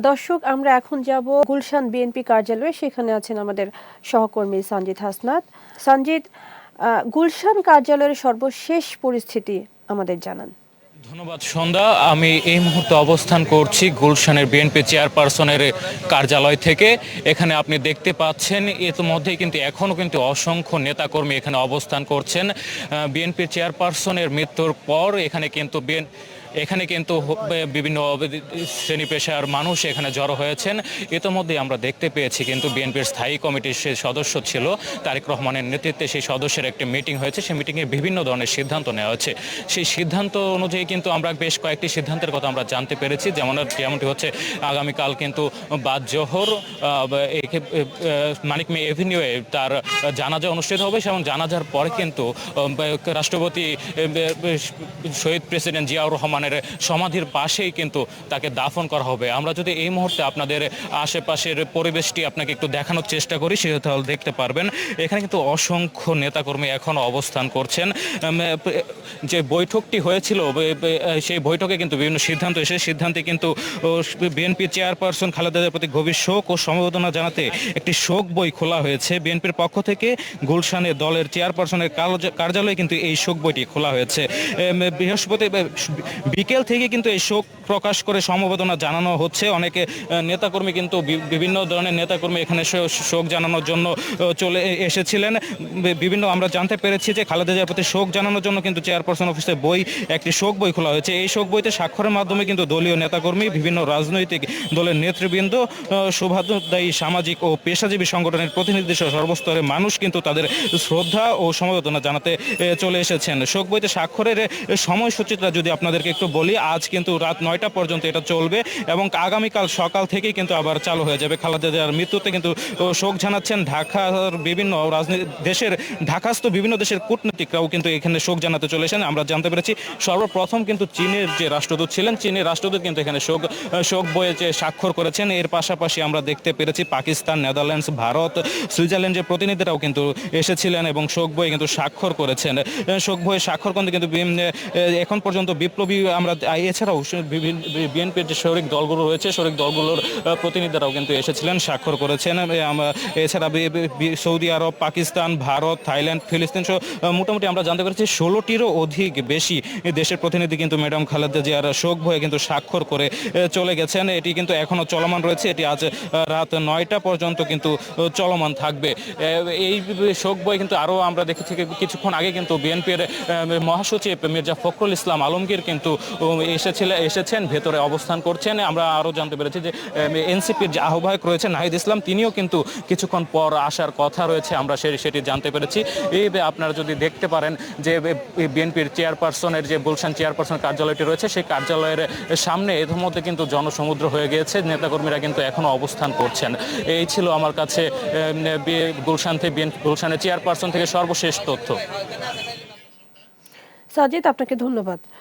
দর্শক, আমরা এখন যাব গুলশান বিএনপি কার্যালয়ে। সেখানে আছেন আমাদের সহকর্মী সঞ্জিত হাসনাত। সঞ্জিত, গুলশান কার্যালয়ের সর্বশেষ পরিস্থিতি আমাদের জানান। ধন্যবাদ সন্ধ্যা। আমি এই মুহূর্তে অবস্থান করছি গুলশানের বিএনপি চেয়ারপারসনের কার্যালয় থেকে। এখানে আপনি দেখতে পাচ্ছেন ইতিমধ্যেই কিন্তু এখনও কিন্তু অসংখ্য নেতাকর্মী এখানে অবস্থান করছেন। বিএনপির চেয়ারপারসনের মৃত্যুর পর এখানে কিন্তু বিভিন্ন শ্রেণী পেশার মানুষ এখানে জড়ো হয়েছেন। ইতিমধ্যে আমরা দেখতে পেয়েছি কিন্তু বিএনপির স্থায়ী কমিটির সে সদস্য ছিল তারেক রহমানের নেতৃত্বে সেই সদস্যের একটি মিটিং হয়েছে। সেই মিটিংয়ে বিভিন্ন ধরনের সিদ্ধান্ত নেওয়া হয়েছে। সেই সিদ্ধান্ত অনুযায়ী কিন্তু আমরা বেশ কয়েকটি সিদ্ধান্তের কথা আমরা জানতে পেরেছি। যেমনটি হচ্ছে আগামীকাল কিন্তু বাদ জোহর মানিক মে এভিনিউয়ে তার জানাজা অনুষ্ঠিত হবে এবং জানাজার পরে কিন্তু রাষ্ট্রপতি শহীদ প্রেসিডেন্ট জিয়াউর রহমানের সমাধির পাশেই কিন্তু তাকে দাফন করা হবে। আমরা যদি এই মুহূর্তে আপনাদের আশেপাশের পরিবেশটি আপনাকে একটু দেখানোর চেষ্টা করি, সেটা তাহলে দেখতে পারবেন। এখানে কিন্তু অসংখ্য নেতাকর্মী এখনও অবস্থান করছেন। যে বৈঠকটি হয়েছিল সেই বৈঠকে কিন্তু বিভিন্ন সিদ্ধান্ত সিদ্ধান্তে কিন্তু বিএনপি চেয়ারপারসন খালেদা জিয়ার প্রতি গভীর শোক ও সমবেদনা জানাতে একটি শোক বই খোলা হয়েছে। বিএনপির পক্ষ থেকে গুলশানে দলের চেয়ারপারসনের কার্যালয়ে কিন্তু এই শোক বইটি খোলা হয়েছে। বৃহস্পতি বিকেল থেকে কিন্তু এই শোক প্রকাশ করে সমবেদনা জানানো হচ্ছে। অনেকে নেতাকর্মী কিন্তু বিভিন্ন ধরনের নেতাকর্মী এখানে শোক জানানোর জন্য চলে এসেছিলেন। আমরা জানতে পেরেছি যে খালেদা জিয়ার প্রতি শোক জানানোর জন্য কিন্তু চেয়ারপারসন অফিসে একটি শোক বই খোলা হয়েছে। এই শোক বইতে স্বাক্ষরের মাধ্যমে কিন্তু দলীয় নেতাকর্মী, বিভিন্ন রাজনৈতিক দলের নেতৃবৃন্দ, শুভানুধ্যায়ী সামাজিক ও পেশাজীবী সংগঠনের প্রতিনিধি সহ সর্বস্তরের মানুষ কিন্তু তাদের শ্রদ্ধা ও সমবেদনা জানাতে চলে এসেছেন। শোক বইতে স্বাক্ষরের সময়সূচিটা যদি আপনাদেরকে একটু বলি, আজ কিন্তু রাত 9টা পর্যন্ত এটা চলবে এবং আগামীকাল সকাল থেকেই কিন্তু আবার চালু হয়ে যাবে। খালেদা জিয়ার মৃত্যুতে কিন্তু শোক জানাচ্ছেন ঢাকার বিভিন্ন ঢাকাস্থ বিভিন্ন দেশের কূটনীতিকরাও কিন্তু এখানে শোক জানাতে চলেছেন। আমরা জানতে পেরেছি সর্বপ্রথম কিন্তু চীনের যে রাষ্ট্রদূত ছিলেন, চীনের রাষ্ট্রদূত কিন্তু এখানে শোক বইয়ে যে স্বাক্ষর করেছেন। এর পাশাপাশি আমরা দেখতে পেরেছি পাকিস্তান, নেদারল্যান্ডস, ভারত, সুইজারল্যান্ডের প্রতিনিধিরাও কিন্তু এসেছিলেন এবং শোক বইয়ে কিন্তু স্বাক্ষর করেছেন। শোক বইয়ে স্বাক্ষর করতে কিন্তু এখন পর্যন্ত বিপ্লবী আমরা এছাড়াও বিএনপির যে শরিক দলগুলো রয়েছে, শরিক দলগুলোর প্রতিনিধিরাও কিন্তু এসেছিলেন, স্বাক্ষর করেছেন। এছাড়া সৌদি আরব, পাকিস্তান, ভারত, থাইল্যান্ড, ফিলিস্তিন সহ মোটামুটি আমরা জানতে পেরেছি 16টিরও অধিক বেশি দেশের প্রতিনিধি কিন্তু ম্যাডাম খালেদা জিয়ার শোক বইয়ে কিন্তু স্বাক্ষর করে চলে গেছেন। এটি কিন্তু এখনও চলমান রয়েছে। এটি আজ রাত 9টা পর্যন্ত কিন্তু চলমান থাকবে। এই শোক বই কিন্তু আরও আমরা দেখেছি কিছুক্ষণ আগে কিন্তু বিএনপির মহাসচিব মির্জা ফখরুল ইসলাম আলমগীর কিন্তু এসেছেন, ভেতরে অবস্থান করছেন। আমরা আরও জানতে পেরেছি যে এনসিপির যে আহ্বায়ক রয়েছে নাহিদ ইসলাম, তিনিও কিন্তু কিছুক্ষণ পর আসার কথা রয়েছে, আমরা সেটি জানতে পেরেছি। এই আপনারা যদি দেখতে পারেন যে বিএনপির চেয়ারপারসনের যে গুলশান চেয়ারপারসন কার্যালয়টি রয়েছে, সেই কার্যালয়ের সামনে এর মধ্যে কিন্তু জনসমুদ্র হয়ে গিয়েছে। নেতাকর্মীরা কিন্তু এখনও অবস্থান করছেন। এই ছিল আমার কাছে গুলশানের চেয়ারপারসন থেকে সর্বশেষ তথ্য। সাজিদ, আপনাকে ধন্যবাদ।